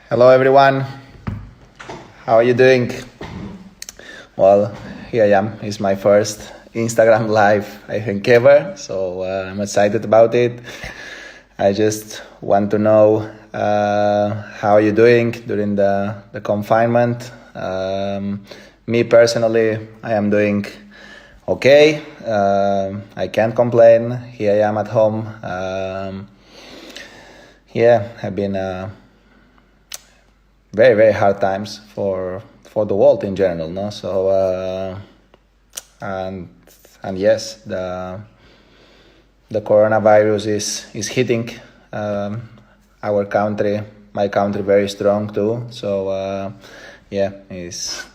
Hello everyone, how are you doing? Well, here I am. It's my first Instagram live, I think, ever, so I'm excited about it. I just want to know how are you doing during the confinement. Me personally, I am doing okay. I can't complain. Here I am at home. Have been very, very hard times for the world in general, no? So and yes, the coronavirus is hitting our country, my country, very strong too. So it's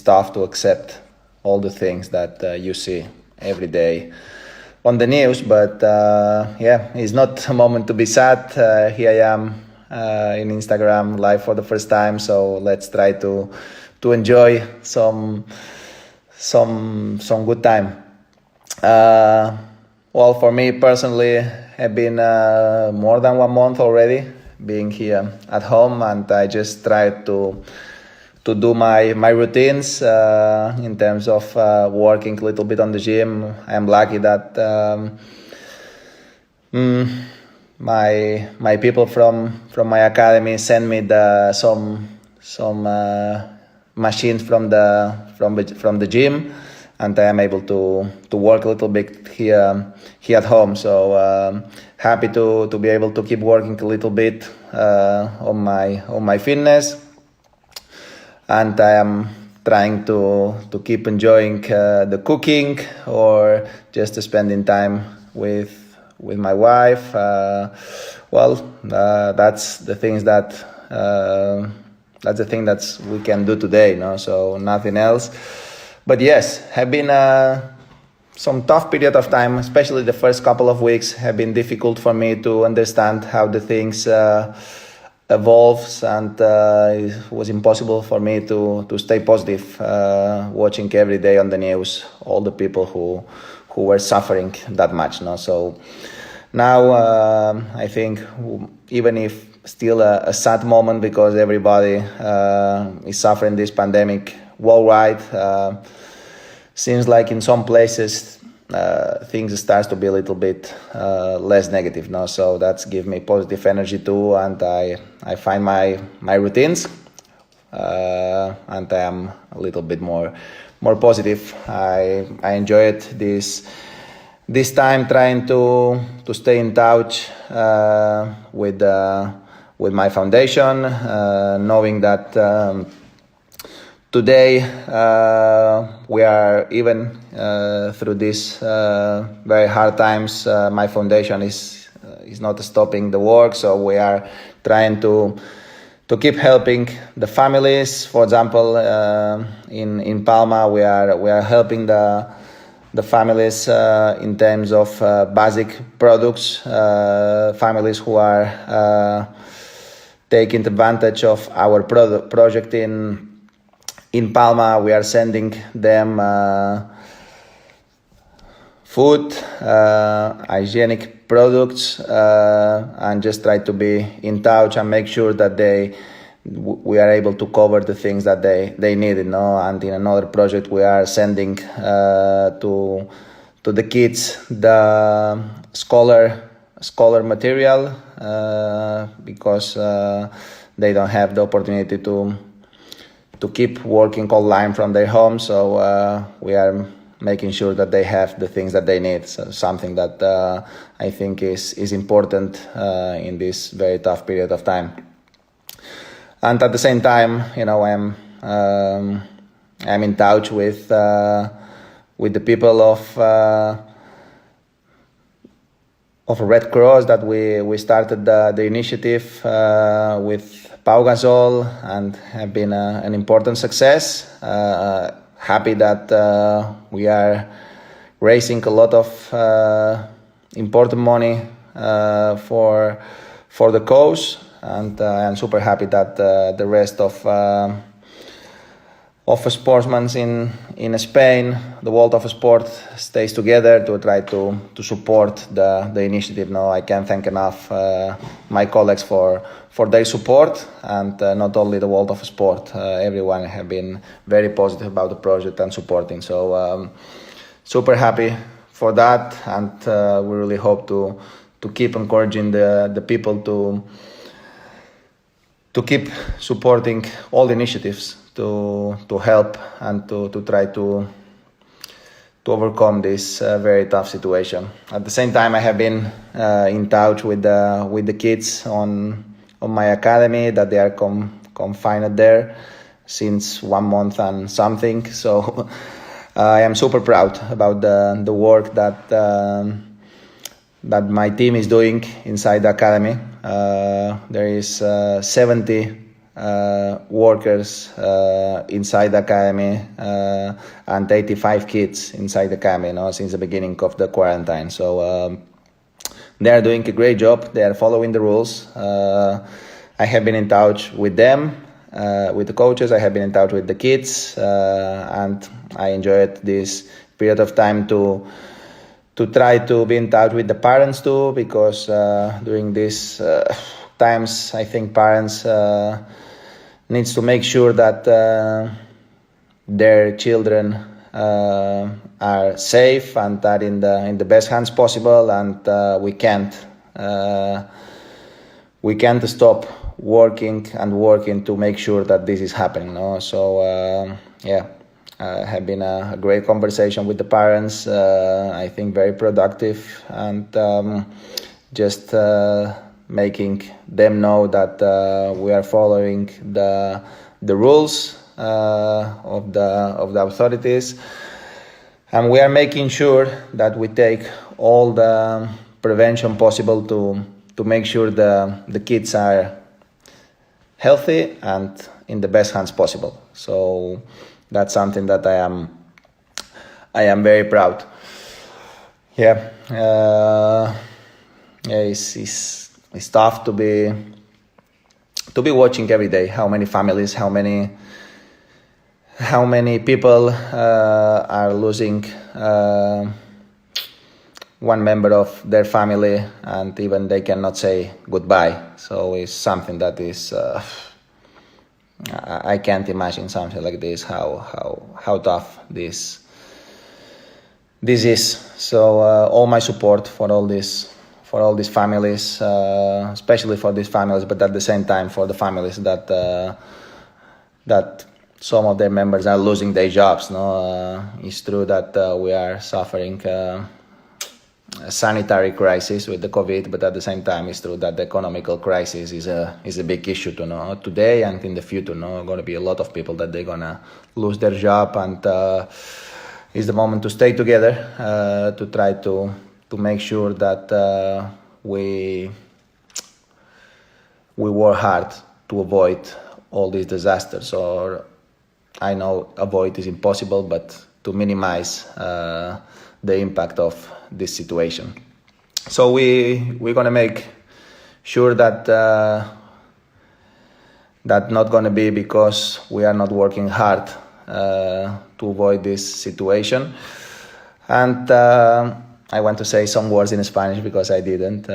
tough to accept all the things that you see every day on the news. But it's not a moment to be sad. Here I am in Instagram live for the first time, so let's try to enjoy some good time. Well, for me personally, I've been more than 1 month already being here at home, and I just try to do my routines in terms of working a little bit on the gym. I'm lucky that my people from my academy send me some machines from the gym, and I am able to work a little bit here at home. So happy to be able to keep working a little bit on my fitness, and I am trying to keep enjoying the cooking or just spending time with my wife. That's the things that we can do today, no? So nothing else. But yes, have been some tough period of time, especially the first couple of weeks have been difficult for me to understand how the things evolves, and it was impossible for me to stay positive, watching every day on the news all the people who were suffering that much, no? So now I think, even if still a sad moment because everybody is suffering this pandemic worldwide, seems like in some places things starts to be a little bit less negative, no? So that's give me positive energy too, and I find my routines, and I am a little bit more positive. I enjoyed this time trying to stay in touch with my foundation, knowing that today we are, even through these very hard times, my foundation is not stopping the work. So we are trying to keep helping the families. For example, in Palma, we are helping the families in terms of basic products, families who are taking advantage of our project in Palma. We are sending them food, hygienic products, and just try to be in touch and make sure that we are able to cover the things that they need, you know. And in another project, we are sending to the kids the scholar material because they don't have the opportunity to keep working online from their home. So we are making sure that they have the things that they need. So something that I think is important in this very tough period of time. And at the same time, you know, I'm in touch with the people of Red Cross, that we started the initiative with Pau Gasol, and have been an important success. Happy that we are raising a lot of important money for the cause. And I'm super happy that the rest of of sportsmen in Spain, the world of sport stays together to try to support the initiative. No, I can't thank enough my colleagues for their support, and not only the world of sport. Everyone have been very positive about the project and supporting. So super happy for that, and we really hope to keep encouraging the people to keep supporting all the initiatives to help and to try to overcome this very tough situation. At the same time, I have been in touch with the kids on my academy that they are confined there since 1 month and something. So I am super proud about the work that my team is doing inside the academy. There is 70 workers inside the academy and 85 kids inside the academy, since the beginning of the quarantine. So they are doing a great job. They are following the rules. I have been in touch with them, with the coaches. I have been in touch with the kids, and I enjoyed this period of time to try to be in touch with the parents too, because during these times, I think parents needs to make sure that their children are safe and are in the best hands possible, and we can't stop working to make sure that this is happening. No? So have been a great conversation with the parents. I think very productive, and just making them know that we are following the rules of the authorities, and we are making sure that we take all the prevention possible to make sure the kids are healthy and in the best hands possible. So that's something that I am very proud. It's tough to be watching every day how many families, how many people are losing one member of their family, and even they cannot say goodbye. So it's something that is I can't imagine something like this, how tough this is. So all my support for all these families, especially for these families, but at the same time for the families that some of their members are losing their jobs. It's true that we are suffering a sanitary crisis with the COVID, but at the same time, it's true that the economical crisis is a big issue to know today and in the future. Going to be a lot of people that they're gonna lose their job, and it's the moment to stay together to try to make sure that we work hard to avoid all these disasters. Or I know avoid is impossible, but to minimize the impact of this situation. So we're gonna make sure that not gonna be because we are not working hard to avoid this situation. And I want to say some words in Spanish because I didn't.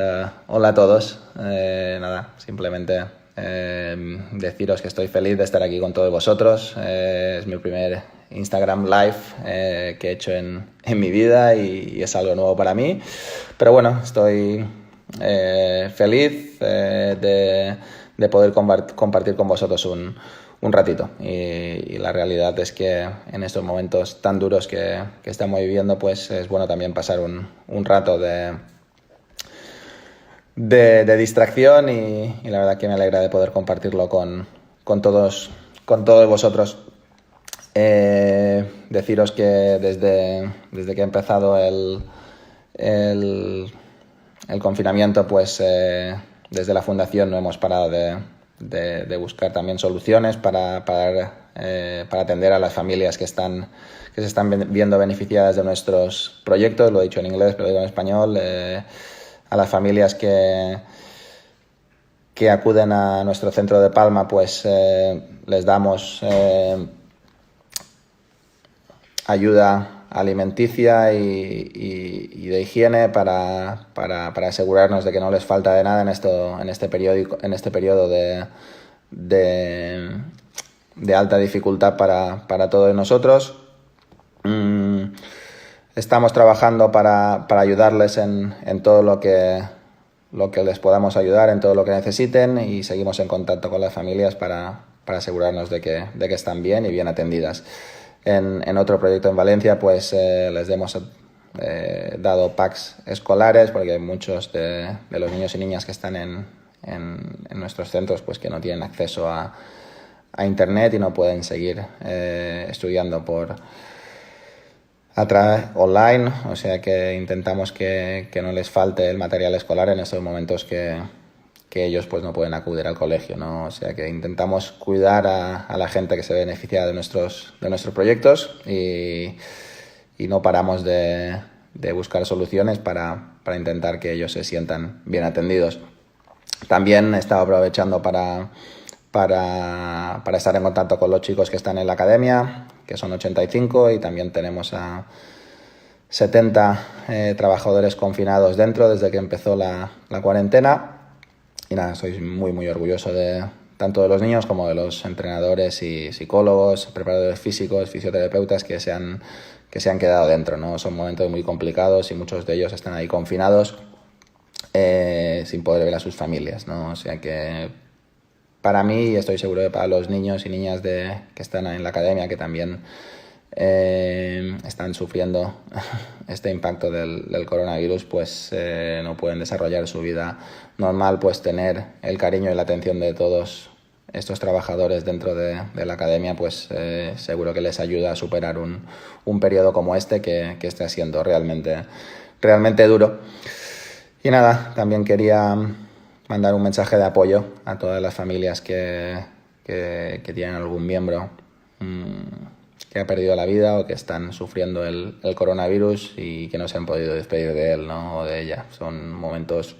Hola a todos. Nada, simplemente deciros que estoy feliz de estar aquí con todos vosotros. Es mi primer Instagram Live que he hecho en mi vida y es algo nuevo para mí. Pero bueno, estoy feliz de poder compartir con vosotros un ratito. Y la realidad es que en estos momentos tan duros que estamos viviendo, pues es bueno también pasar un rato de distracción y la verdad que me alegra de poder compartirlo con todos vosotros. Deciros que desde que ha empezado el confinamiento, pues desde la fundación no hemos parado de buscar también soluciones para atender a las familias que se están viendo beneficiadas de nuestros proyectos. Lo he dicho en inglés, pero lo digo en español. A las familias que acuden a nuestro centro de Palma, pues les damos ayuda alimenticia y de higiene para asegurarnos de que no les falta de nada en este periodo de alta dificultad para todos nosotros. Estamos trabajando para ayudarles en todo lo que les podamos ayudar, en todo lo que necesiten, y seguimos en contacto con las familias para asegurarnos de que están bien y bien atendidas. En otro proyecto en Valencia, pues les hemos dado packs escolares, porque muchos de los niños y niñas que están en nuestros centros, pues que no tienen acceso a internet y no pueden seguir estudiando online, o sea que intentamos que no les falte el material escolar en esos momentos que ellos pues no pueden acudir al colegio, ¿no? O sea que intentamos cuidar a la gente que se beneficia de nuestros proyectos y no paramos de buscar soluciones para intentar que ellos se sientan bien atendidos. También he estado aprovechando para estar en contacto con los chicos que están en la academia, que son 85, y también tenemos a 70 trabajadores confinados dentro desde que empezó la cuarentena. Y nada, soy muy muy orgulloso tanto de los niños como de los entrenadores y psicólogos, preparadores físicos, fisioterapeutas que se han quedado dentro, ¿no? Son momentos muy complicados y muchos de ellos están ahí confinados sin poder ver a sus familias, ¿no? O sea que para mí, y estoy seguro que para los niños y niñas que están en la academia, que también están sufriendo este impacto del coronavirus, pues no pueden desarrollar su vida normal, pues tener el cariño y la atención de todos estos trabajadores dentro de la academia, pues seguro que les ayuda a superar un periodo como este que está siendo realmente duro. Y nada, también quería mandar un mensaje de apoyo a todas las familias que tienen algún miembro que ha perdido la vida o que están sufriendo el coronavirus y que no se han podido despedir de él, ¿no? O de ella. Son momentos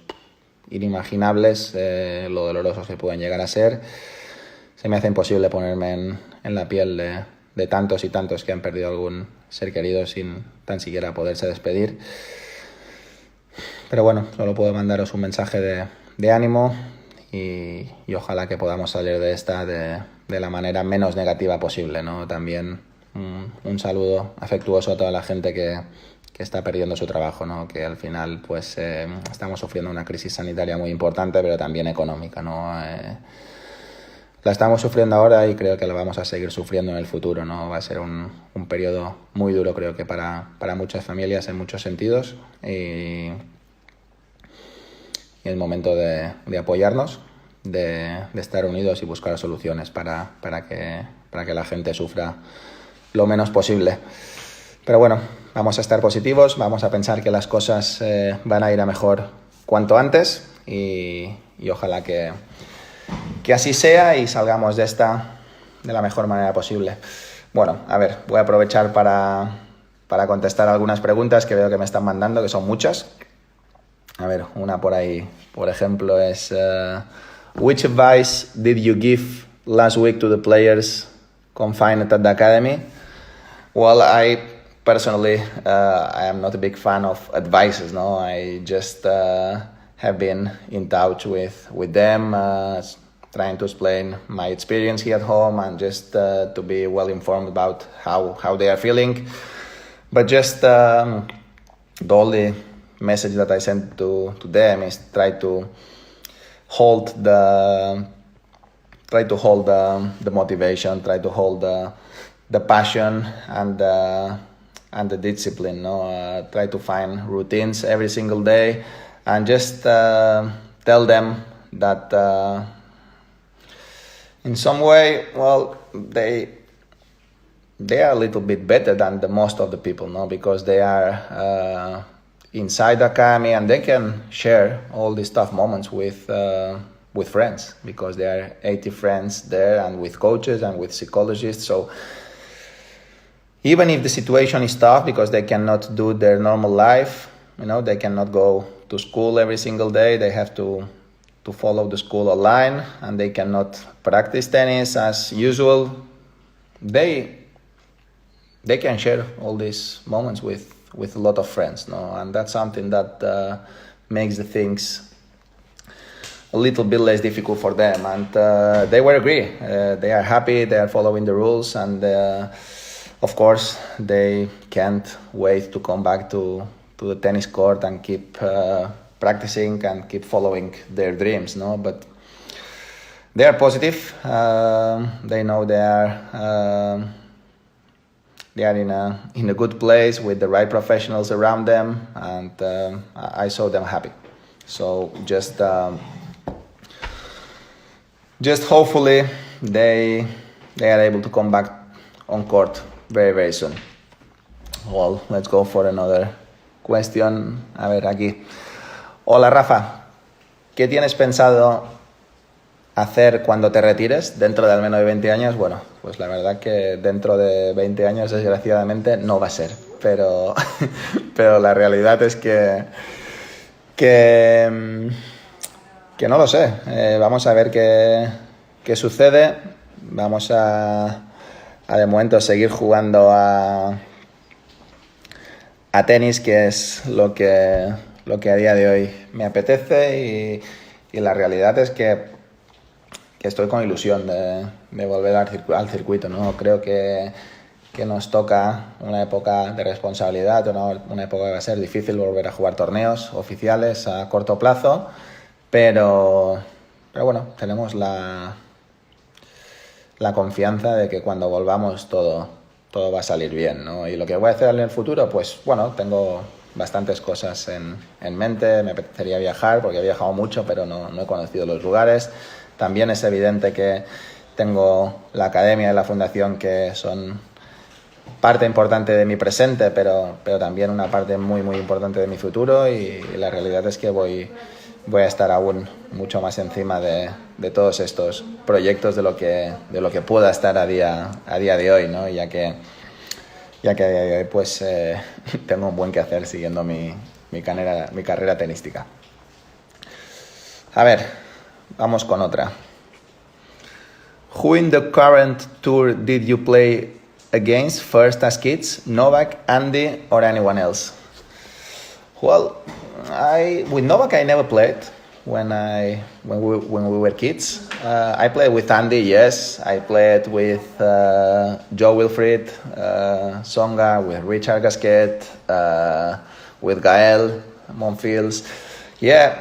inimaginables, lo dolorosos que pueden llegar a ser. Se me hace imposible ponerme en la piel de tantos y tantos que han perdido algún ser querido sin tan siquiera poderse despedir. Pero bueno, solo puedo mandaros un mensaje de ánimo y ojalá que podamos salir de esta de la manera menos negativa posible, ¿no? También un saludo afectuoso a toda la gente que está perdiendo su trabajo, ¿no? Que al final pues estamos sufriendo una crisis sanitaria muy importante, pero también económica, ¿no? La estamos sufriendo ahora y creo que la vamos a seguir sufriendo en el futuro, ¿no? Va a ser un periodo muy duro, creo que para muchas familias en muchos sentidos, y es momento de apoyarnos, de estar unidos y buscar soluciones para que la gente sufra lo menos posible. Pero bueno, vamos a estar positivos, vamos a pensar que las cosas van a ir a mejor cuanto antes y ojalá que así sea y salgamos de esta de la mejor manera posible. Bueno, a ver, voy a aprovechar para contestar algunas preguntas que veo que me están mandando, que son muchas. A ver, una por ahí, por ejemplo, es which advice did you give last week to the players confined at the academy? Well, I personally, I am not a big fan of advices, no? I just have been in touch with them, trying to explain my experience here at home and just to be well informed about how they are feeling. But just the only message that I sent to them is try to hold the motivation, try to hold the passion and the discipline. No, try to find routines every single day, and just tell them that in some way, well, they are a little bit better than the most of the people, no, because they are inside the academy and they can share all these tough moments with friends, because there are 80 friends there and with coaches and with psychologists. So even if the situation is tough because they cannot do their normal life, you know, they cannot go to school every single day, they have to follow the school online, and they cannot practice tennis as usual, they they can share all these moments with a lot of friends, no? And that's something that makes the things a little bit less difficult for them, and they will agree. They are happy, they are following the rules, and of course they can't wait to come back to the tennis court and keep practicing and keep following their dreams, no? But they are positive. They know they are in a good place with the right professionals around them, and I saw them happy. So just hopefully they are able to come back on court very, very soon. Well, let's go for another question. A ver, aquí. Hola, Rafa. ¿Qué tienes pensado hacer cuando te retires dentro de al menos de 20 años? Bueno, pues la verdad que dentro de 20 años, desgraciadamente, no va a ser. Pero la realidad es que no lo sé. Vamos a ver qué sucede. Vamos a de momento seguir jugando a tenis, que es lo que a día de hoy me apetece, y la realidad es que estoy con ilusión de volver al circuito, ¿no? Creo que nos toca una época de responsabilidad, una época que va a ser difícil volver a jugar torneos oficiales a corto plazo. Pero bueno, tenemos la confianza de que cuando volvamos todo va a salir bien, ¿no? Y lo que voy a hacer en el futuro, pues bueno, tengo bastantes cosas en mente. Me apetecería viajar, porque he viajado mucho, pero no he conocido los lugares. También es evidente que tengo la academia y la fundación, que son parte importante de mi presente, pero también una parte muy, muy importante de mi futuro, y la realidad es que voy a estar aún mucho más encima de todos estos proyectos de lo que pueda estar a día de hoy, ¿no? Ya que a día de hoy pues tengo un buen que hacer siguiendo mi carrera tenística. A ver, vamos con otra. Who in the current tour did you play against first as kids? Novak, Andy, or anyone else? Well, with Novak I never played when we were kids. I played with Andy, yes. I played with Joe Wilfried, Tsonga, with Richard Gasquet, with Gael Monfils. Yeah,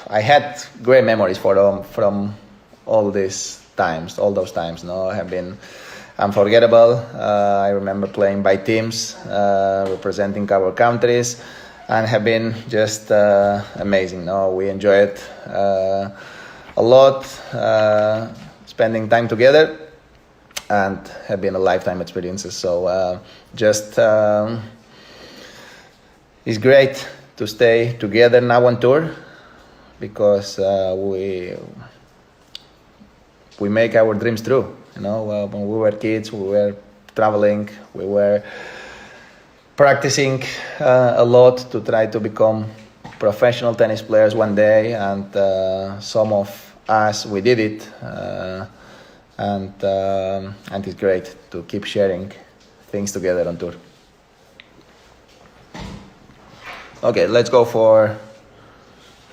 I had great memories from all those times. No, have been unforgettable. I remember playing by teams, representing our countries, and have been just amazing. No, we enjoyed a lot, spending time together, and have been a lifetime experiences. So it's great to stay together now on tour, because we make our dreams true. You know, when we were kids, we were traveling, we were practicing a lot to try to become professional tennis players one day, and some of us, we did it, and it's great to keep sharing things together on tour. Okay, let's go for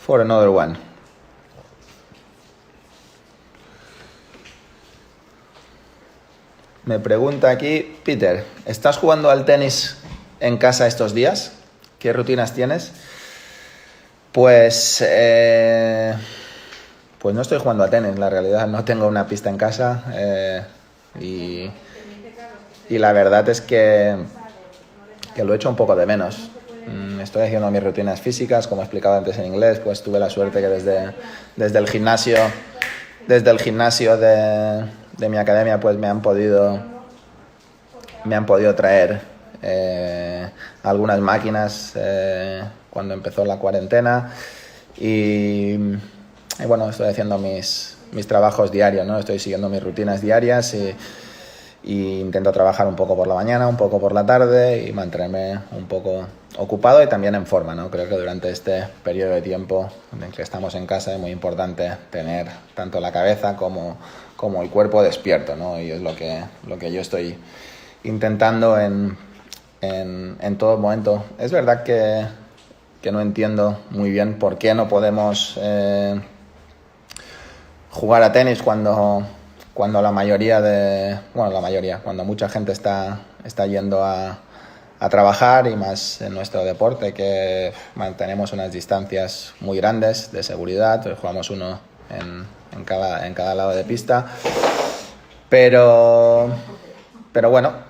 another one. Me pregunta aquí Peter, ¿estás jugando al tenis en casa estos días? ¿Qué rutinas tienes? Pues no estoy jugando a tenis, la realidad. No tengo una pista en casa, y la verdad es que lo echo un poco de menos. Estoy haciendo mis rutinas físicas, como explicaba antes en inglés. Pues tuve la suerte que desde el gimnasio de mi academia, pues me han podido traer algunas máquinas cuando empezó la cuarentena, y bueno, estoy haciendo mis trabajos diarios, ¿no? Estoy siguiendo mis rutinas diarias, y intento trabajar un poco por la mañana, un poco por la tarde, y mantenerme un poco ocupado y también en forma, ¿no? Creo que durante este periodo de tiempo en el que estamos en casa es muy importante tener tanto la cabeza como el cuerpo despierto, ¿no? Y es lo que yo estoy intentando en todo momento. Es verdad que no entiendo muy bien por qué no podemos jugar a tenis cuando la mayoría cuando mucha gente está yendo a trabajar, y más en nuestro deporte, que mantenemos unas distancias muy grandes de seguridad. Jugamos uno en cada lado de pista, pero bueno,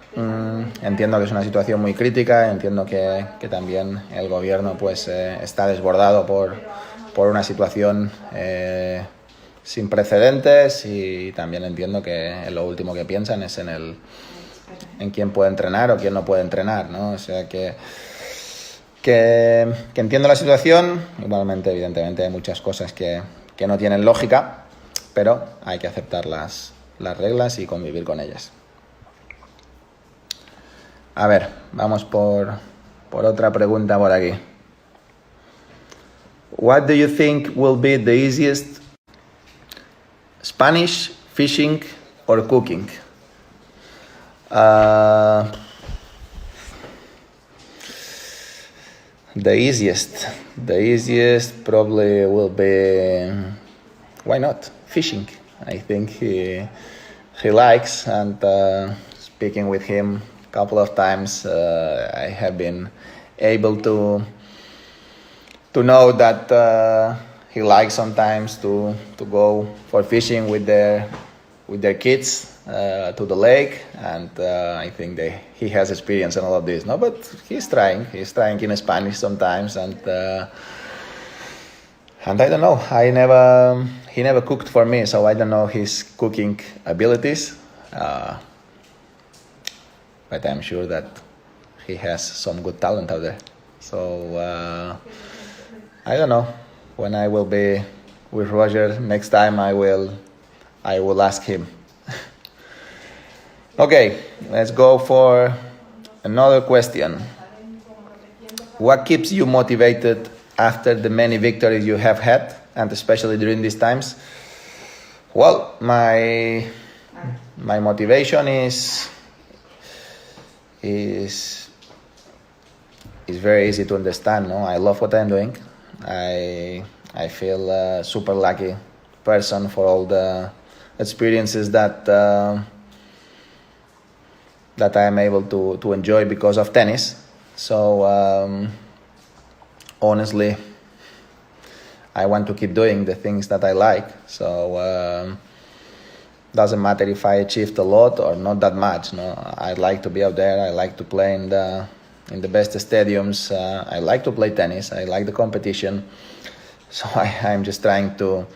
entiendo que es una situación muy crítica. Entiendo que también el gobierno pues está desbordado por una situación sin precedentes, y también entiendo que lo último que piensan es en quién puede entrenar o quién no puede entrenar, ¿no? O sea que entiendo la situación. Igualmente, evidentemente, hay muchas cosas que no tienen lógica, pero hay que aceptar las reglas y convivir con ellas. A ver, vamos por otra pregunta por aquí. What do you think will be the easiest? Spanish, fishing, or cooking? The easiest probably will be, why not, fishing. I think he likes, and speaking with him a couple of times, I have been able to know that he likes sometimes to go for fishing with their kids to the lake, and I think he has experience in all of this. No, but he's trying in Spanish sometimes, and I don't know. He never cooked for me, so I don't know his cooking abilities. But I'm sure that he has some good talent out there. So I don't know. When I will be with Roger next time, I will ask him. Okay, let's go for another question. What keeps you motivated after the many victories you have had, and especially during these times? Well, my motivation is very easy to understand. No, I love what I'm doing. I feel a super lucky person for all the experiences that I am able to enjoy because of tennis. So honestly, I want to keep doing the things that I like. So doesn't matter if I achieved a lot or not that much. No, I like to be out there. I like to play in the best stadiums. I like to play tennis. I like the competition. So I'm just trying to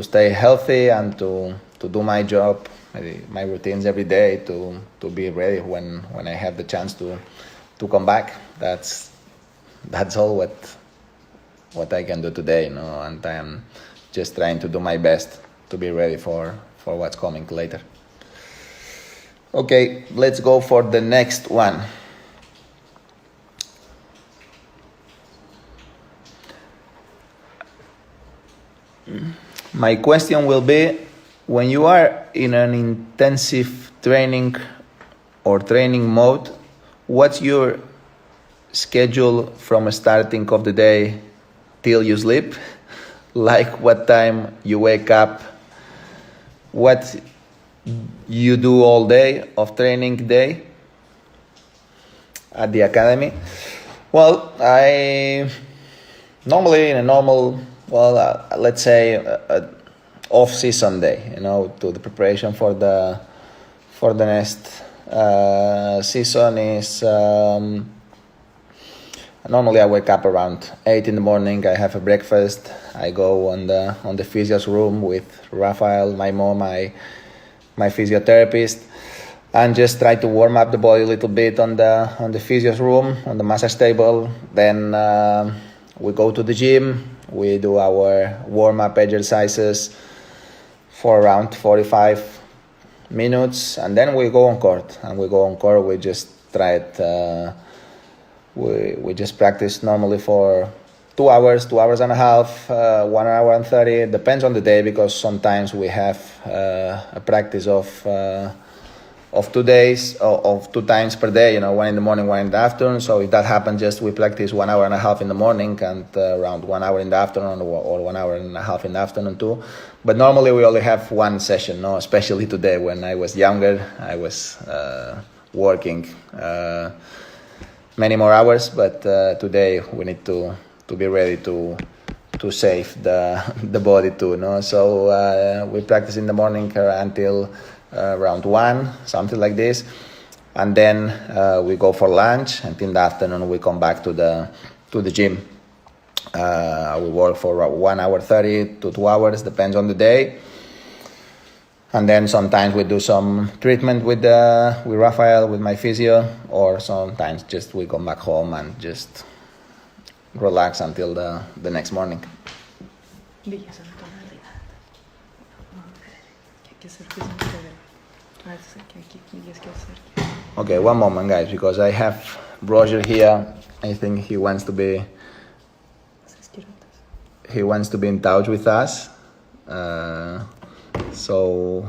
stay healthy and to do my job, my routines every day, to be ready when I have the chance to come back. That's all what I can do today, you know, and I'm just trying to do my best to be ready for what's coming later. Okay, let's go for the next one. My question will be, when you are in an intensive training or training mode, what's your schedule from starting of the day till you sleep? Like what time you wake up, what you do all day of training day at the academy? Well, I normally in a normal, let's say off-season day, you know, to the preparation for the next season is normally I wake up around 8 in the morning. I have a breakfast. I go on the physio's room with Rafa, my mom, my physiotherapist, and just try to warm up the body a little bit on the physio's room, on the massage table. Then we go to the gym. We do our warm-up exercises for around 45 minutes, and then we go on court. We just try it. We just practice normally for 2 hours, 2 hours and a half, 1 hour and 30. It depends on the day, because sometimes we have a practice of of 2 days of 2 times per day, one in the morning, one in the afternoon. So if that happens, just we practice 1.5 hours in the morning and around 1 hour in the afternoon, or 1.5 hours in the afternoon too. But normally we only have one session, no? Especially today. When I was younger, I was working many more hours, but today we need to be ready to save the body too, no? So we practice in the morning until around 1, something like this, and then we go for lunch, and in the afternoon we come back to the gym. We work for 1 hour 30 to 2 hours, depends on the day. And then sometimes we do some treatment with Rafael, with my physio, or sometimes just we come back home and just relax until the next morning. Okay, one moment, guys, because I have Roger here. I think he wants to be in touch with us. So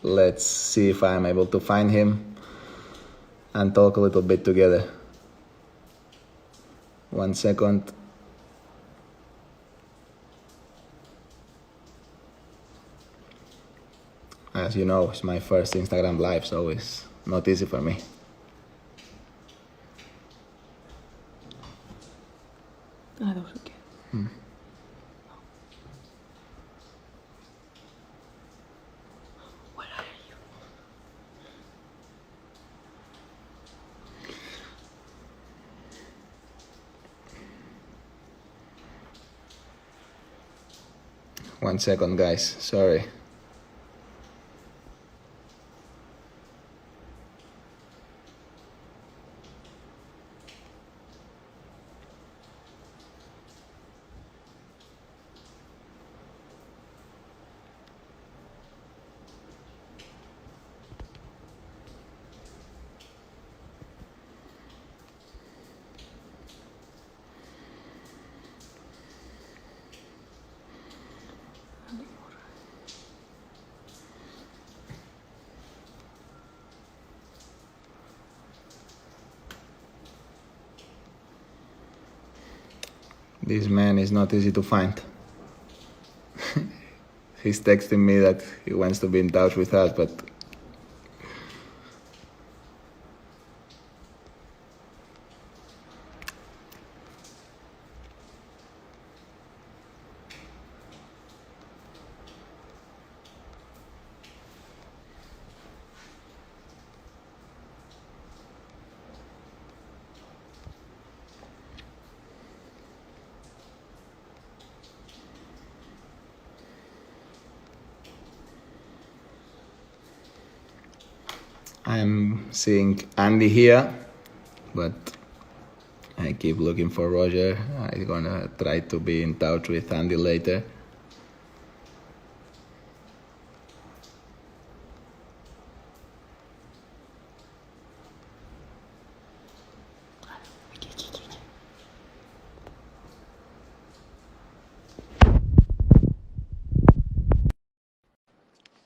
let's see if I'm able to find him and talk a little bit together. 1 second. As you know, it's my first Instagram live, so it's not easy for me. Where are you? One second, guys. Sorry. This man is not easy to find. He's texting me that he wants to be in touch with us, but I'm seeing Andy here, but I keep looking for Roger. I'm gonna try to be in touch with Andy later.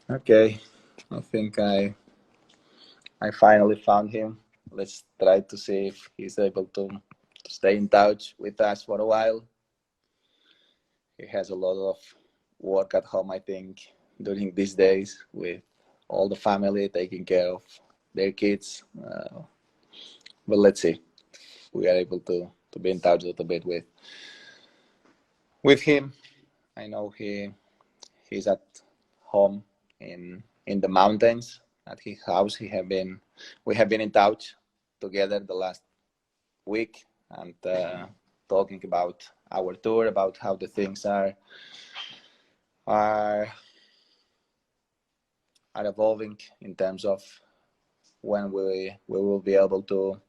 Okay, I think I finally found him. Let's try to see if he's able to stay in touch with us for a while. He has a lot of work at home, I think, during these days, with all the family taking care of their kids. But let's see if we are able to be in touch a little bit with him. I know he's at home in the mountains at his house. We have been in touch together the last week, and talking about our tour, about how the things are evolving in terms of when we will be able to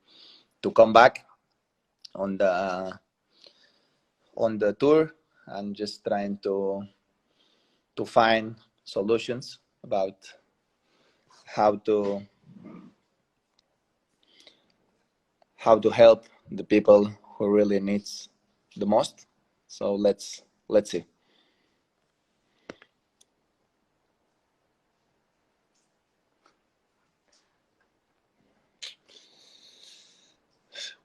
come back on the tour, and just trying to find solutions about how to help the people who really needs the most. So let's see.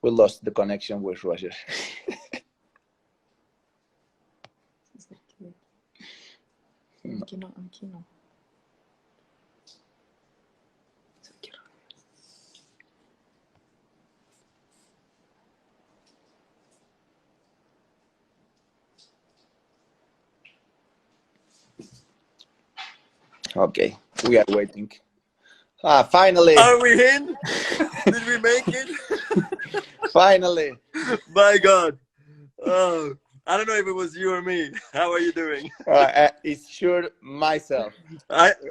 we lost the connection with Roger. Aquí no, aquí no. Okay, we are waiting. Finally! Are we in? Did we make it? Finally! My God. Oh, I don't know if it was you or me. How are you doing? It's sure myself.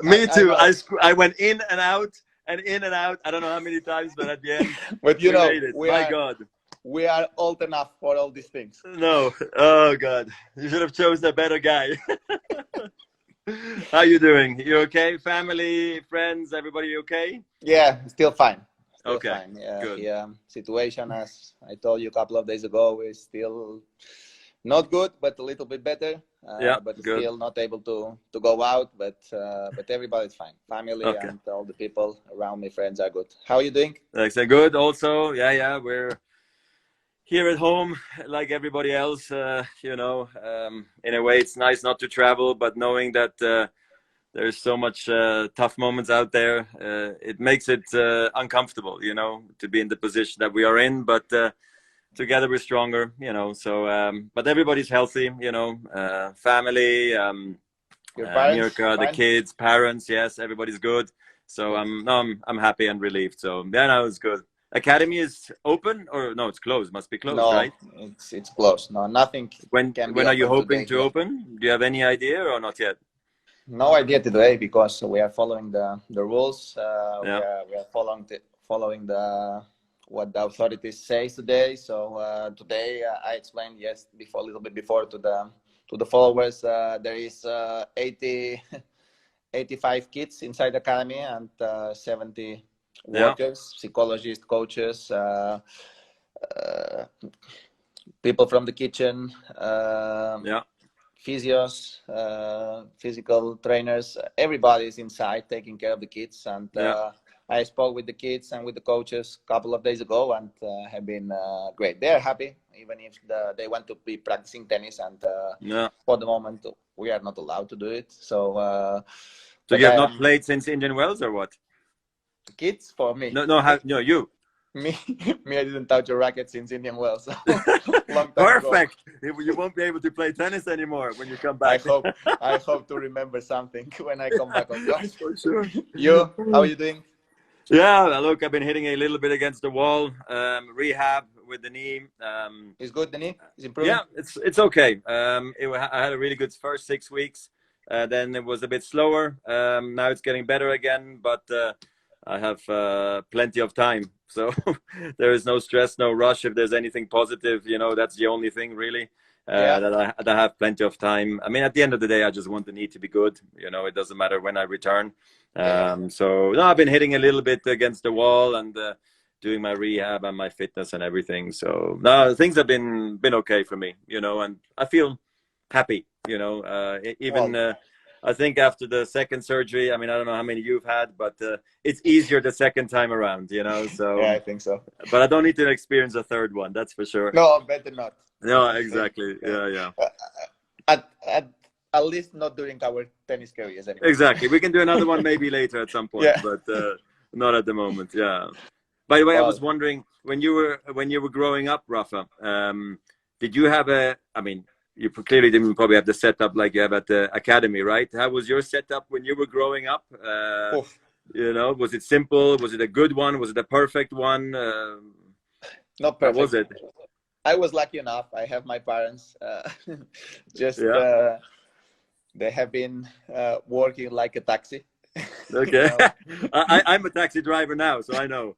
Me too. I I went in and out and in and out. I don't know how many times, but at the end, but we made it. My God. We are old enough for all these things. No. Oh, God. You should have chosen a better guy. How you doing? You okay? Family, friends, everybody okay? Yeah, still fine. Still Okay, fine. good. Yeah, situation, as I told you a couple of days ago, is still not good, but a little bit better. Yeah, but good. still not able to go out. But everybody's fine. Family Okay. and all the people around me, friends, are good. How are you doing? Like I good. Also, yeah, we're here at home like everybody else. In a way, it's nice not to travel, but knowing that there's so much tough moments out there, it makes it uncomfortable, to be in the position that we are in. But together we're stronger, So, but everybody's healthy, family, Your parents? Mirka, the Fine? kids, parents. Yes, everybody's good. So I'm happy and relieved. So yeah, no, it's good. Academy is open or no? It's closed. Must be closed, No, right? it's closed. No, nothing can be When are you open hoping today. to open? Do you have any idea or not yet? No idea today because we are following the rules. Yeah. We are following the what the authorities say today. So today I explained a little bit before to the followers. There is 85 kids inside the academy and 70 workers, psychologists, coaches, people from the kitchen. Physios, physical trainers, everybody is inside taking care of the kids. And I spoke with the kids and with the coaches a couple of days ago and have been great. They're happy, even if they want to be practicing tennis. And for the moment, we are not allowed to do it. So you have not played since Indian Wells or what? Kids for me. No, you. Me, I didn't touch a racket since Indian Wells. So long time Perfect. ago. You won't be able to play tennis anymore when you come back. I hope to remember something when I come back on court. For sure. You, how are you doing? Yeah, look, I've been hitting a little bit against the wall. Rehab with the knee. Is good, the knee? Is improving? Yeah, it's okay. I had a really good first 6 weeks. Then it was a bit slower. Now it's getting better again, but I have plenty of time. So there is no stress, no rush. If there's anything positive, that's the only thing really. That I have plenty of time. I mean, at the end of the day, I just want the knee to be good. It doesn't matter when I return. So no, I've been hitting a little bit against the wall and doing my rehab and my fitness and everything. So no, things have been okay for me, and I feel happy, I think after the second surgery, I mean, I don't know how many you've had, but it's easier the second time around, so. Yeah, I think so. But I don't need to experience a third one, that's for sure. No, better not. No, exactly. Yeah. At least not during our tennis careers anymore. Exactly. We can do another one maybe later at some point, but not at the moment. Yeah. By the way, I was wondering when you were growing up, Rafa, did you have you clearly didn't probably have the setup like you have at the academy, right? How was your setup when you were growing up? Was it simple? Was it a good one? Was it a perfect one? Not perfect. How was it? I was lucky enough. I have my parents. They have been working like a taxi. Okay. I'm a taxi driver now, so I know.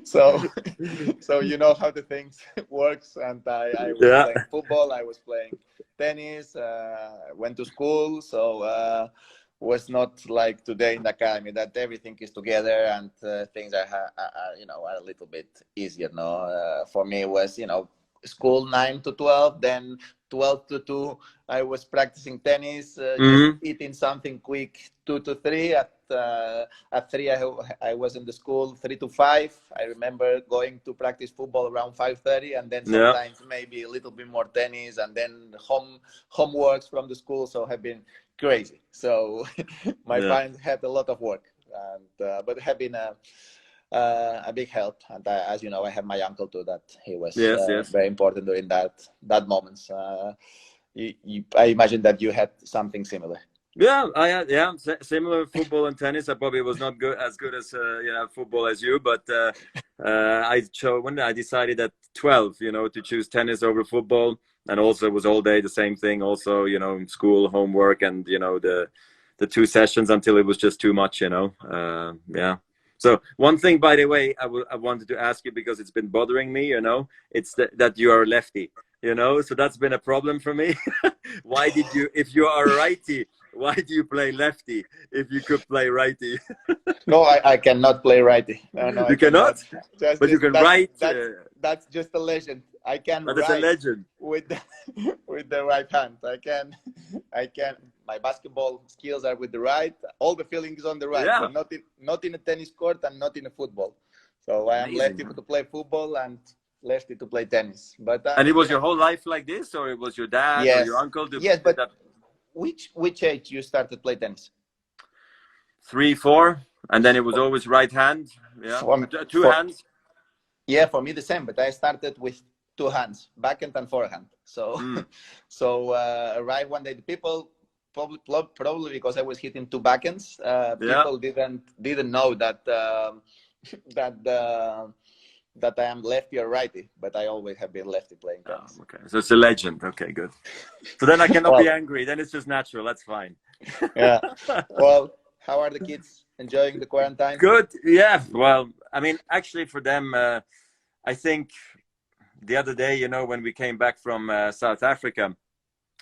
so you know how the things works. And I was playing football. I was playing tennis. Went to school. So was not like today in the academy that everything is together and things are a little bit easier. No, for me it was school 9 to 12, then 12 to 2 I was practicing tennis, just Hmm. eating something quick 2 to 3. At 3 I was in the school 3 to 5. I remember going to practice football around 5:30, and then Yeah. sometimes maybe a little bit more tennis, and then homeworks from the school. So have been crazy. So my Yeah. parents had a lot of work, and but have been a big help. And as you know, I have my uncle too. That he was Yes. Yes. very important during that moments. I imagine that you had something similar. Yeah, I had similar football and tennis. I probably was not as good as football as you, but I chose when I decided at 12, to choose tennis over football, and also it was all day the same thing. Also, school, homework, and the 2 sessions until it was just too much. Yeah. So one thing, by the way, I wanted to ask you because it's been bothering me. It's that you are a lefty. So that's been a problem for me. Why did you, if you are a righty? Why do you play lefty if you could play righty? No, I cannot play righty. No, I You cannot, cannot. Just, but you just can that's write. that's that's just a legend. I can But it's a write legend. with the, with the right hand. I can. My basketball skills are with the right. All the feeling is on the right, Yeah, but not in a tennis court and not in a football. So I am amazing. lefty to play football and lefty to play tennis. But And it was your whole life like this, or it was your dad or your yes, uncle yes. did But that? which age you started play tennis? 3, 4, and then it was always right hand. Yeah, For two for hands. Yeah, for me the same, but I started with two hands, backhand and forehand. So, Mm. so arrived one day. The people probably because I was hitting two backhands, Yeah. people didn't know that that that I am lefty or righty, but I always have been lefty playing Oh, tennis. okay, so it's a legend. Okay, good. So then I cannot be Well, angry. Then it's just natural. That's fine. yeah. Well, how are the kids enjoying the quarantine? Good. Yeah. Well, I mean, actually, for them, I think the other day, when we came back from South Africa,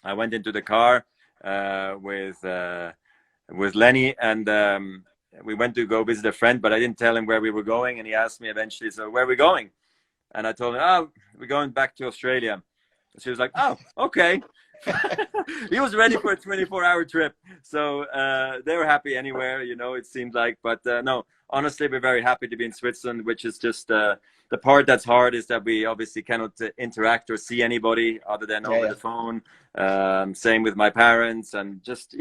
I went into the car with Lenny, and we went to go visit a friend, but I didn't tell him where we were going, and he asked me eventually, "So where are we going?" And I told him, "Oh, we're going back to Australia." She was like, "Oh, okay." He was ready for a 24-hour trip, so they were happy anywhere, it seemed like. But no, honestly, we're very happy to be in Switzerland, which is just the part that's hard is that we obviously cannot interact or see anybody other than Yeah, over yeah. the phone. Same with my parents, and just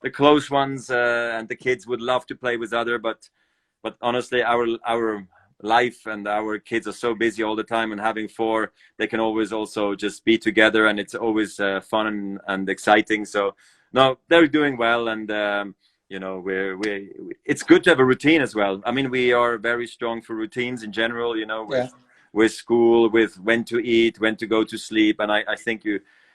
the close ones, and the kids would love to play with other, but honestly, our life and our kids are so busy all the time, and having four, they can always also just be together, and it's always fun and exciting. So no, they're doing well, and we it's good to have a routine as well. I mean, we are very strong for routines in general, Yeah. with school, with when to eat, when to go to sleep, and I think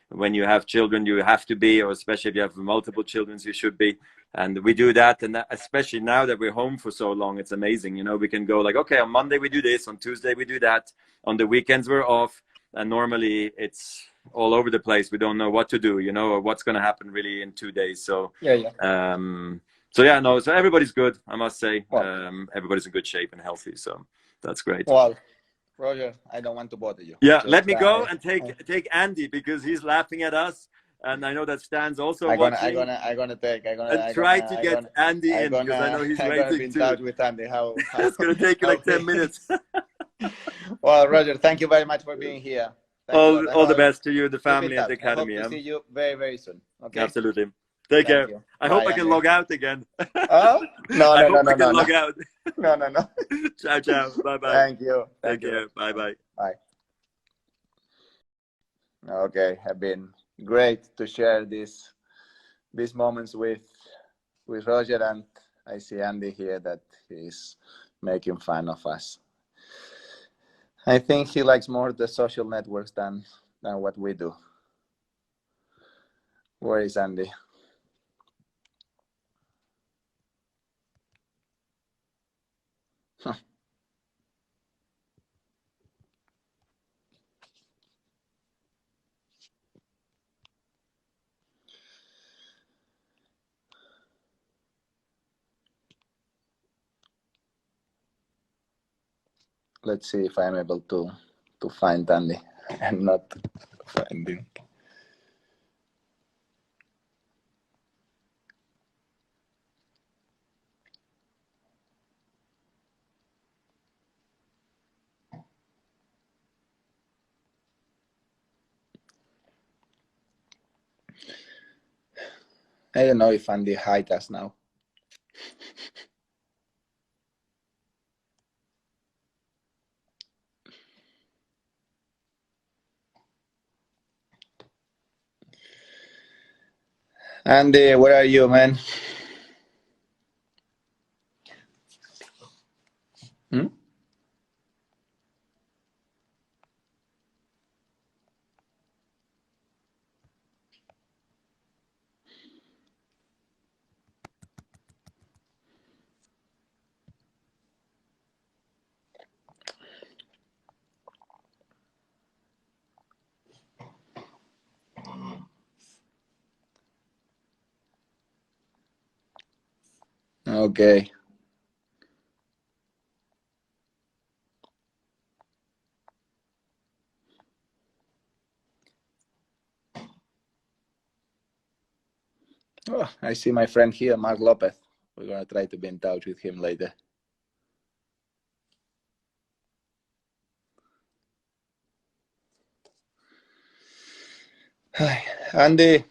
when you have children, you have to be, or especially if you have multiple children, you should be. And we do that, and especially now that we're home for so long, it's amazing. We can go like, okay, on Monday we do this, on Tuesday we do that, on the weekends we're off, and normally it's all over the place. We don't know what to do, or what's going to happen really in 2 days. So Yeah, yeah. yeah, no, so everybody's good, I must say. Well, Everybody's in good shape and healthy, so that's great. well, Roger, I don't want to bother you. Yeah, let Just me go and take Andy, because he's laughing at us, and I know that Stan's also I gonna, I watching. gonna, I gonna take, I gonna, And I try gonna, to I get gonna, Andy I in, because I gonna, know he's I gonna be waiting in too. touch with Andy. It's gonna take you How like he 10 minutes. Well, Roger, thank you very much for being here. Thanks a lot. All the best to you, the Keep in family, and the touch. I hope academy. to see you very, very soon. Okay. Absolutely. Take Thank care. you. I hope Bye, I can Andy. log out again. Oh no, I no, no, hope I no, can no, no, log out. no, no, no. Ciao, ciao. Bye bye. Thank you. Take Thank you, care. Roger. Bye bye. Bye. Okay, have been great to share these moments with Roger, and I see Andy here that he's making fun of us. I think he likes more the social networks than what we do. Where is Andy? Let's see if I'm able to find Andy. and not finding. I don't know if Andy hide us now. Andy, where are you, man? Hmm? Okay. Oh, I see my friend here, Marc López. We're gonna try to be in touch with him later. Hi, Andy.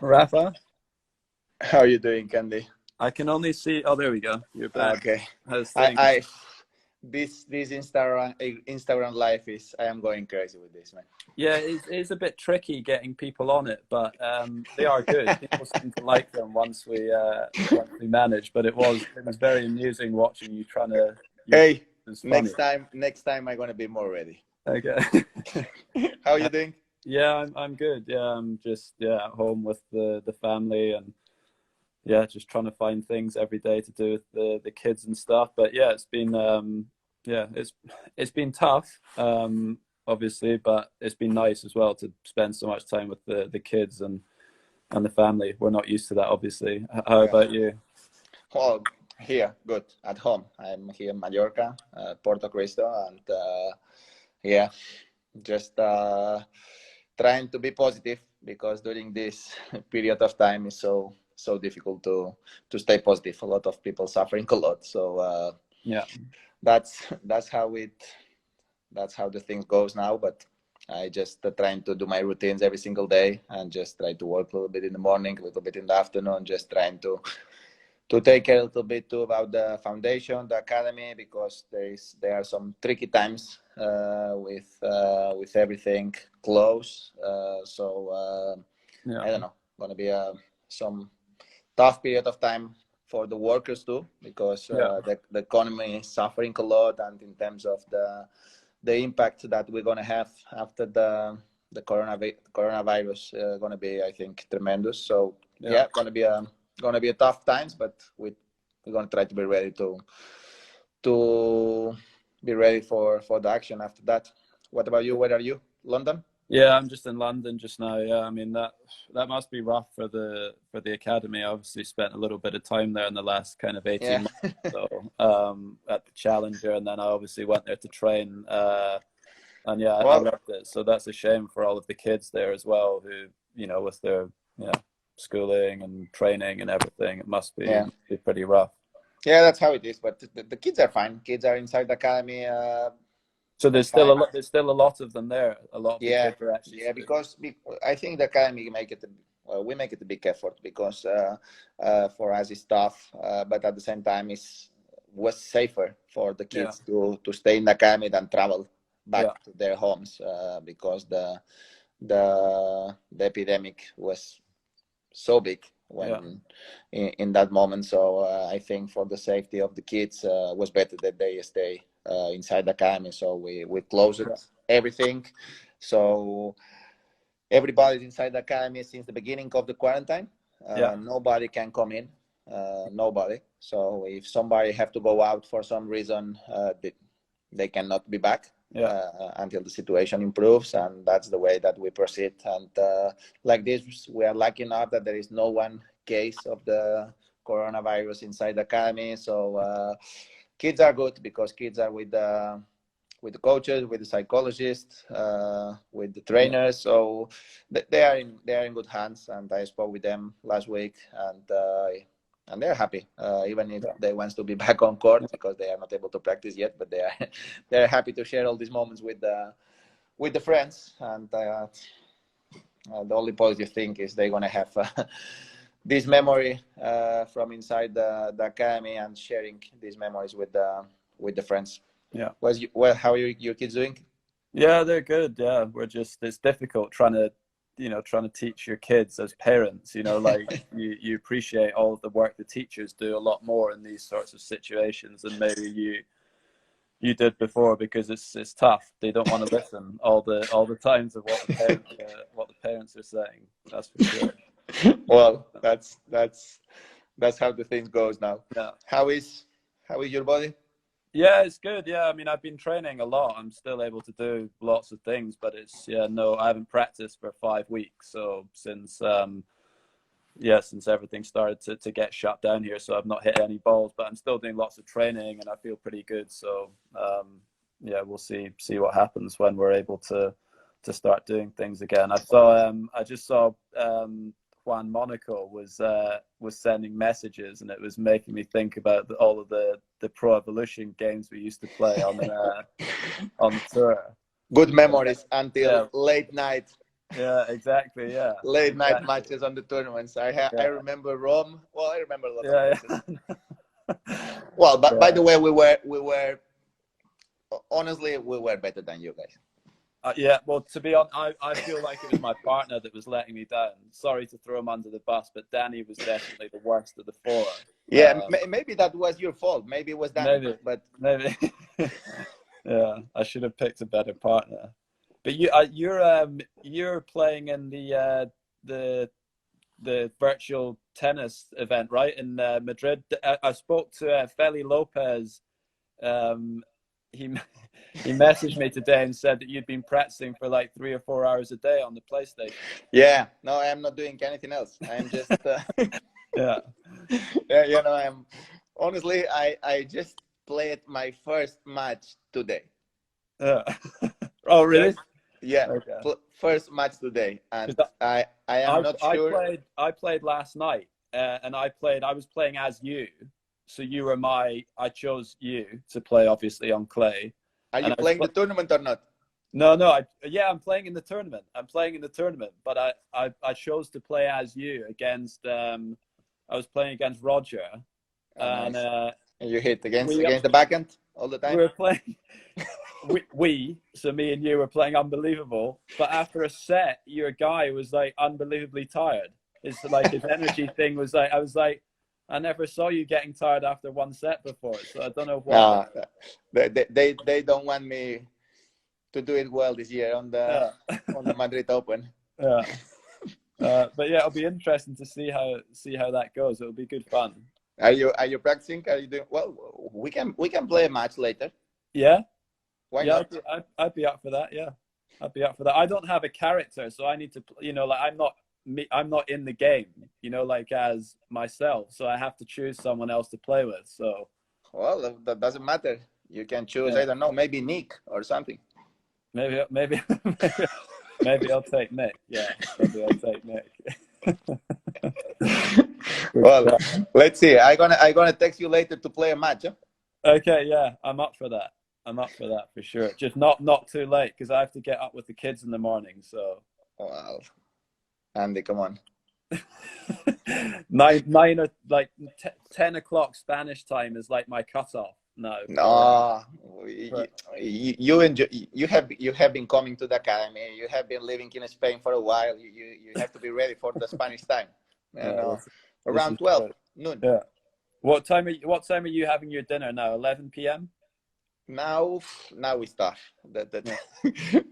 Rafa, How are you doing, Andy? I can only see. Oh, there we go. You're back. Okay. How's things? This Instagram life is, I am going crazy with this, man. Yeah, it's a bit tricky getting people on it, but they are good. People seem to like them once we manage. But it was very amusing watching you trying to. Hey, It's funny. next time I'm gonna be more ready. Okay. How are you doing? Yeah, I'm good. Yeah, I'm just at home with the family and just trying to find things every day to do with the kids and stuff. But yeah, it's been it's been tough, obviously, but it's been nice as well to spend so much time with the kids and the family. We're not used to that, obviously. How about you? Well, here, good. At home. I'm here in Mallorca, Porto Cristo, and just trying to be positive because during this period of time is so difficult to stay positive. A lot of people suffering a lot. So that's how the thing goes now. But I just trying to do my routines every single day and just try to work a little bit in the morning, a little bit in the afternoon, just trying to take care a little bit too about the foundation, the academy, because there are some tricky times with everything close. I don't know, gonna be some tough period of time for the workers too, because the economy is suffering a lot, and in terms of the impact that we're gonna have after the coronavirus, gonna be, I think, tremendous. So gonna be a tough times, but we're gonna try to be ready to be ready for the action after that. What about you? Where are you? London? Yeah, I'm just in London just now. Yeah, I mean that must be rough for the academy. I obviously spent a little bit of time there in the last kind of 18 months. So at the Challenger, and then I obviously went there to train. And I loved it. So that's a shame for all of the kids there as well, who with their schooling and training and everything, it must be pretty rough. Yeah, that's how it is. But the kids are fine. Kids are inside the academy. So there's still a lot of them there. A lot of the kids are actually because I think the academy we make it a big effort because for us it's tough, but at the same time was safer for the kids to stay in the academy than travel back to their homes because the epidemic was so big when in that moment. So I think for the safety of the kids was better that they stay inside the academy. So we closed everything. So everybody's inside the academy since the beginning of the quarantine. Nobody can come in. Nobody. So if somebody have to go out for some reason, they cannot be back until the situation improves, and that's the way that we proceed. And like this, we are lucky enough that there is no one case of the coronavirus inside the academy. So kids are good because kids are with the coaches, with the psychologists, with the trainers. So they are in good hands. And I spoke with them last week, and they're happy, even if they want to be back on court because they are not able to practice yet. But they're happy to share all these moments with the friends. And the only positive thing is they're gonna have this memory from inside the academy and sharing these memories with the friends. Yeah. How are your kids doing? Yeah, they're good. Yeah, it's difficult trying to teach your kids as parents, like you appreciate all of the work the teachers do a lot more in these sorts of situations than maybe you did before, because it's tough. They don't want to listen all the times of what the parents are saying. That's for sure. Well, that's how the thing goes now. Yeah. How is your body? Yeah, it's good. Yeah, I mean, I've been training a lot. I'm still able to do lots of things, but I haven't practiced for 5 weeks. So since everything started to get shut down here, so I've not hit any balls, but I'm still doing lots of training and I feel pretty good. So we'll see what happens when we're able to start doing things again. I just saw Juan Monaco was sending messages, and it was making me think about all of the Pro Evolution games we used to play on the tour. Good memories until late night. Yeah, exactly. Yeah, late night matches on the tournaments. I remember Rome. Well, I remember a lot of places. Well, but by the way, we were honestly better than you guys. Well, to be honest, I feel like it was my partner that was letting me down. Sorry to throw him under the bus, but Danny was definitely the worst of the four. Yeah, maybe that was your fault. Maybe it was Danny. Maybe. Yeah, I should have picked a better partner. But you're playing in the virtual tennis event, right, in Madrid. I spoke to Feli Lopez. He messaged me today and said that you'd been practicing for like 3 or 4 hours a day on the PlayStation. Yeah, no, I am not doing anything else. I am just I'm honestly I just played my first match today. Oh, really? Yeah, okay. First match today, and I am not sure. I played last night, and I was playing as you. So you were I chose you to play, obviously, on clay. Are you playing the tournament or not? No, I'm playing in the tournament. But I chose to play as you against. I was playing against Roger, and you hit against the backhand all the time. We were playing. So me and you were playing unbelievable. But after a set, your guy was like unbelievably tired. It's like his energy thing was like, I was like, I never saw you getting tired after one set before. So I don't know why. They don't want me to do it well this year on the Madrid Open. Yeah. But yeah, it'll be interesting to see how that goes. It'll be good fun. Are you practicing? Are you doing well? We can play a match later. Yeah. Why not? I'd be up for that. Yeah, I'd be up for that. I don't have a character, so I need to, like I'm not in the game, like as myself. So I have to choose someone else to play with. So. Well, that doesn't matter. You can choose. I don't know, maybe Nick or something. Maybe I'll take Nick. Yeah, maybe I'll take Nick. Well, let's see. I'm gonna text you later to play a match. Huh? Okay, yeah, I'm up for that for sure. Just not too late, because I have to get up with the kids in the morning. So. Well, Andy, come on. 9 or like 10 o'clock Spanish time is like my cutoff. No, you have been coming to the academy. You have been living in Spain for a while. You have to be ready for the Spanish time. Around 12 noon. Yeah. What time are you having your dinner now? 11 p.m. Now we start.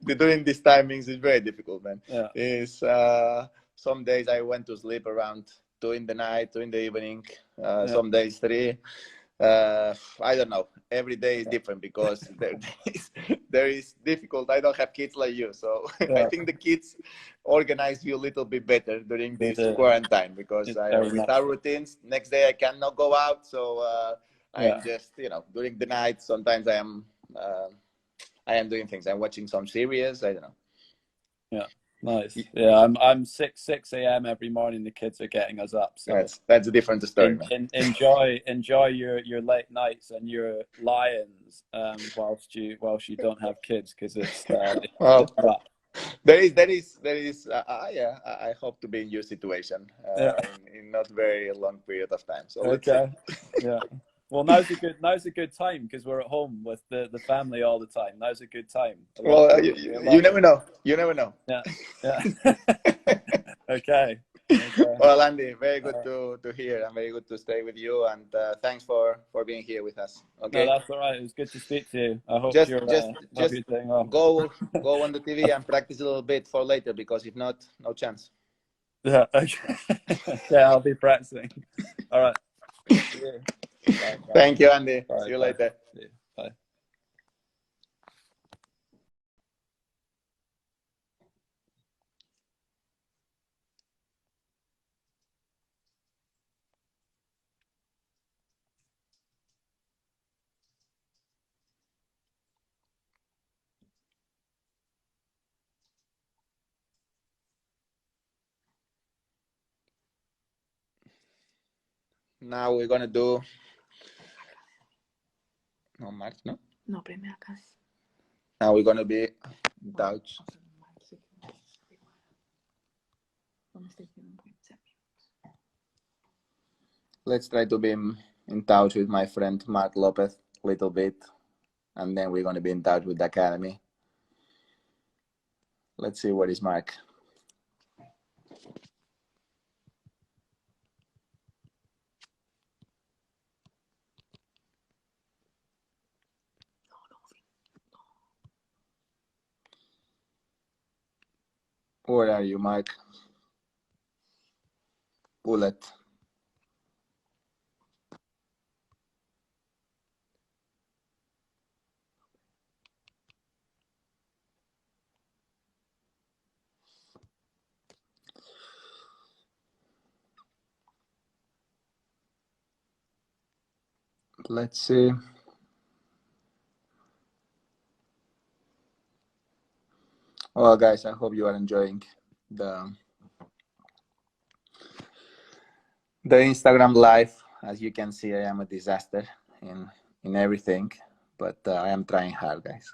Doing these timings is very difficult, man. Yeah. It's some days I went to sleep around 2 in the night, 2 in the evening. Some days 3. I don't know. Every day is different because there is difficult. I don't have kids like you, so I think the kids organize you a little bit better during this quarantine, because with our routines, next day I cannot go out, so I'm just, you know, during the night sometimes I am doing things. I'm watching some series. I don't know. Yeah. Nice. Yeah, I'm 6 a.m. every morning. The kids are getting us up. So that's a different story. Enjoy your late nights and your lions whilst you don't have kids, because it's well, it's rough. There is. I hope to be in your situation in not very long period of time. So let's see. Yeah. Well, now's a good time because we're at home with the family all the time. Now's a good time. Well, you never know. You never know. Yeah. Okay. Well, Andy, very good to hear, and very good to stay with you. And thanks for being here with us. Okay. No, that's all right. It was good to speak to you. I hope you're doing well. Go on the TV and practice a little bit for later, because if not, no chance. Yeah. Okay. Yeah, I'll be practicing. All right. Yeah. Bye. Thank you, Andy. Bye. See you later. Yeah. Bye. Now we're gonna do. No, March, no. No, primera casi. Now we're gonna be in touch. Let's try to be in touch with my friend Marc López a little bit, and then we're gonna be in touch with the academy. Let's see what is Marc. Where are you, Marc? Bullet. Let's see. Well, guys, I hope you are enjoying the Instagram live. As you can see, I am a disaster in everything, but I am trying hard, guys.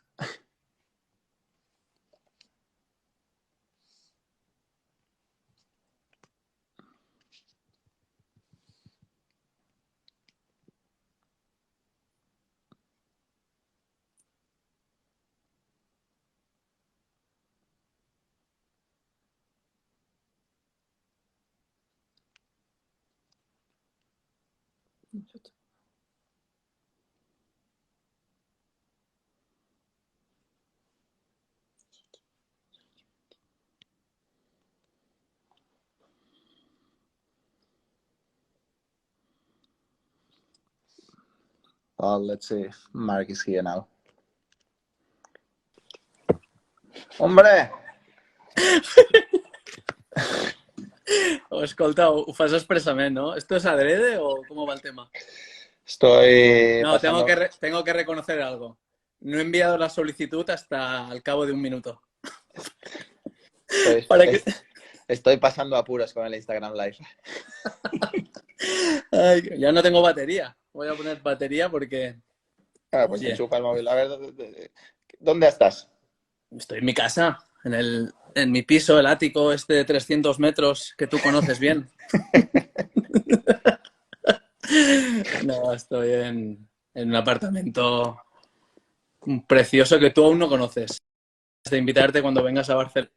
Well, let's see if Marc is here now. Hombre! Oh, escolta, ho fas expressament, no? ¿Esto es adrede o cómo va el tema? Estoy No, pasando... tengo que reconocer algo. No he enviado la solicitud hasta al cabo de un minuto. Estoy pasando apuros con el Instagram Live. Ay, ya no tengo batería. Voy a poner batería porque... Pues enchufa el móvil. A ver, ¿dónde estás? Estoy en mi casa, en mi piso, el ático este de 300 metros que tú conoces bien. No, estoy en un apartamento precioso que tú aún no conoces. De invitarte cuando vengas a Barcelona.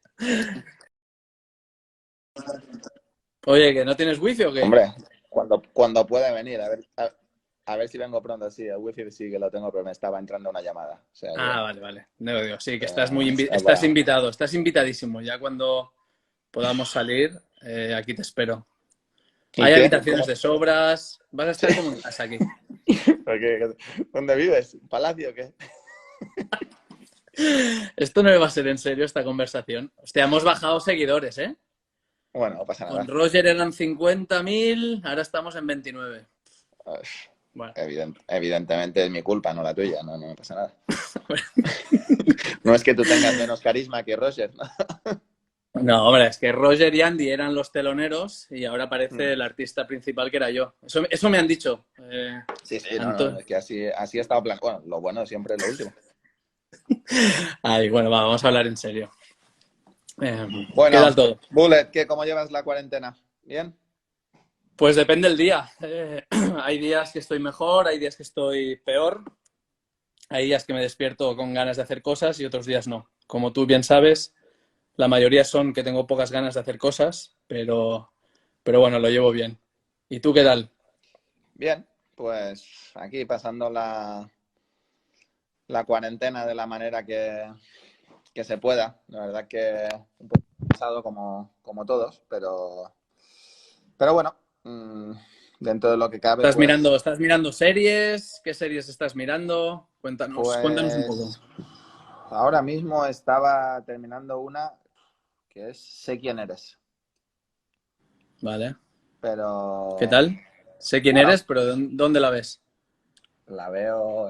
Oye, ¿que no tienes wifi o qué? Hombre, cuando pueda venir, a ver si vengo pronto. Sí, el wifi sí que lo tengo, pero me estaba entrando una llamada. O sea, vale. No, digo, sí, que estás estás invitado, estás invitadísimo. Ya cuando podamos salir, aquí te espero. Hay habitaciones de sobras. Vas a estar como en casa aquí. ¿Dónde vives? ¿Palacio o qué? Esto no va a ser en serio, esta conversación. Hostia, hemos bajado seguidores, ¿eh? Bueno, no pasa Con nada. Roger eran 50.000, ahora estamos en 29. Uf, Bueno. evidentemente es mi culpa, no la tuya. No, no pasa nada. No es que tú tengas menos carisma que Roger, ¿no? No, hombre, es que Roger y Andy eran los teloneros y ahora aparece el artista principal que era yo. Eso me han dicho. Sí, no, es que así he estado plan. Bueno, lo bueno siempre es lo último. Ay, bueno, vamos a hablar en serio. Bueno, ¿qué tal todo? Bullet, ¿cómo llevas la cuarentena? ¿Bien? Pues depende del día. Hay días que estoy mejor, hay días que estoy peor. Hay días que me despierto con ganas de hacer cosas y otros días no. Como tú bien sabes, la mayoría son que tengo pocas ganas de hacer cosas, pero bueno, lo llevo bien. ¿Y tú qué tal? Bien, pues aquí pasando la cuarentena de la manera que se pueda. La verdad que un poco pesado como todos, pero bueno, dentro de lo que cabe, ¿Estás mirando series? ¿Qué series estás mirando? Cuéntanos un poco. pues ahora mismo estaba terminando una que es Sé quién eres, Vale. ¿Qué pero tal? Sé quién bueno, eres, pero ¿dónde la ves? la veo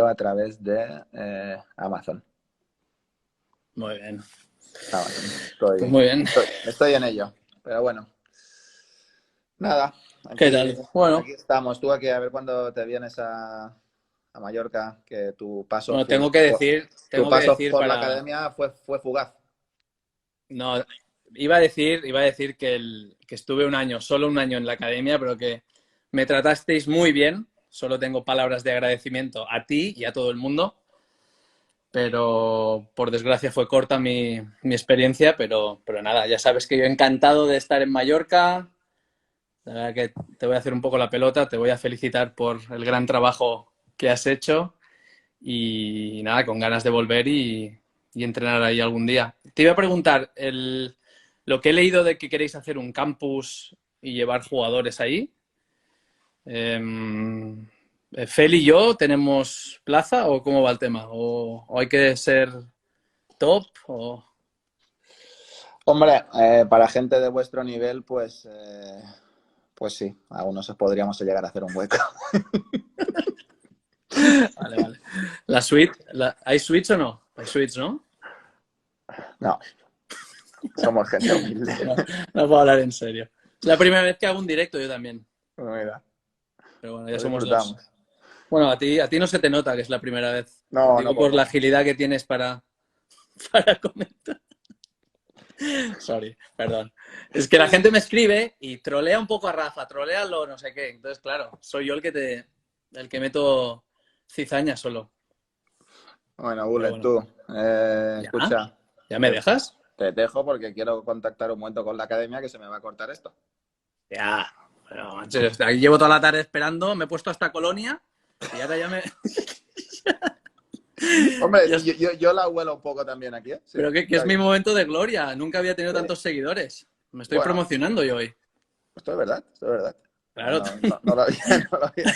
a través de Amazon. Muy bien. Amazon. Pues muy bien. Estoy en ello, pero bueno. Nada, ¿Qué tal? Bueno, aquí estamos. Tú aquí a ver cuándo te vienes a Mallorca, que tu paso bueno, tengo que decir por la para... academia fue fugaz. No, iba a decir que estuve un año, solo un año en la academia, pero que me tratasteis muy bien. Solo tengo palabras de agradecimiento a ti y a todo el mundo. Pero por desgracia fue corta mi experiencia, pero nada, ya sabes que yo encantado de estar en Mallorca. La verdad que te voy a hacer un poco la pelota, te voy a felicitar por el gran trabajo que has hecho y nada, con ganas de volver y entrenar ahí algún día. Te iba a preguntar, lo que he leído de que queréis hacer un campus y llevar jugadores ahí, ¿Fel y yo tenemos plaza o cómo va el tema? ¿O hay que ser top? Hombre, para gente de vuestro nivel, pues sí, algunos podríamos llegar a hacer un hueco. Vale. ¿La suite? ¿Hay suites o no? Hay suites, ¿no? No, somos gente humilde. No puedo hablar en serio. Es la primera vez que hago un directo yo también. Mira, Pero bueno, ya lo somos dos. disfrutamos. Bueno, a ti no se te nota que es la primera vez. No, Digo por poco. la agilidad que tienes para comentar. Sorry, perdón. Es que la gente me escribe y trolea un poco a Rafa, trolealo, no sé qué. Entonces, claro, soy yo el que meto cizaña solo. Bueno, Pero Bullet, bueno. tú, ¿Ya? escucha, ¿Ya me dejas? te dejo porque quiero contactar un momento con la academia que se me va a cortar esto. Ya. Pero, macho, aquí llevo toda la tarde esperando, me he puesto hasta Colonia y ahora ya me... Hombre, Ya yo la huelo un poco también aquí, ¿eh? Sí, pero que está es mi bien. momento de gloria. Nunca había tenido Sí. tantos seguidores. Me estoy Bueno, promocionando yo hoy. esto es verdad, esto es verdad. Claro. No lo había, no lo había.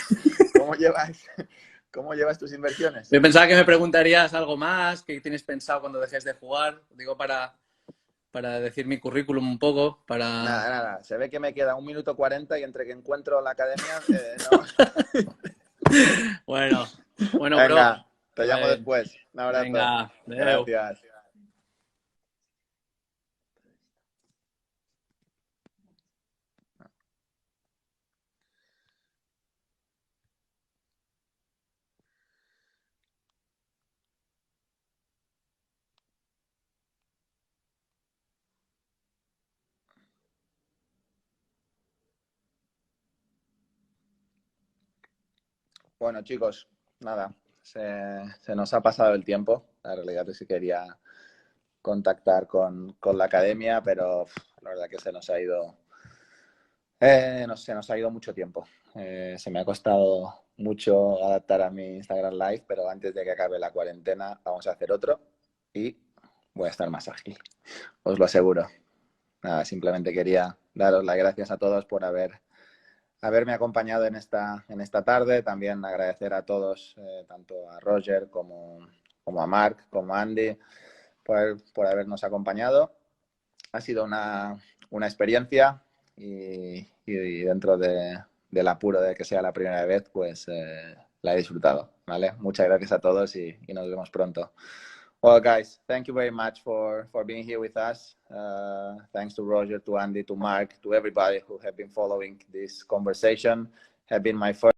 ¿Cómo llevas tus inversiones? Yo pensaba que me preguntarías algo más, qué tienes pensado cuando dejes de jugar. Digo, para decir mi currículum un poco, para... Nada. Se ve que me queda 1 minuto 40 y entre que encuentro la academia, no. Bueno, bro. Venga, Que te llamo vaya bien. después. Un abrazo. Venga, adeu. Gracias. Bueno, chicos, nada, se nos ha pasado el tiempo. La realidad es que quería contactar con la academia, pero la verdad que se nos ha ido, no, se nos ha ido mucho tiempo. Se me ha costado mucho adaptar a mi Instagram Live, pero antes de que acabe la cuarentena vamos a hacer otro y voy a estar más ágil, os lo aseguro. Nada, simplemente quería daros las gracias a todos por haber haberme acompañado en esta tarde. También agradecer a todos, tanto a Roger como a Marc, como a Andy, por habernos acompañado. Ha sido una experiencia y dentro del apuro de que sea la primera vez, pues la he disfrutado, ¿vale? Muchas gracias a todos y nos vemos pronto. Well, guys, thank you very much for being here with us. Thanks to Roger, to Andy, to Marc, to everybody who have been following this conversation. Have been my first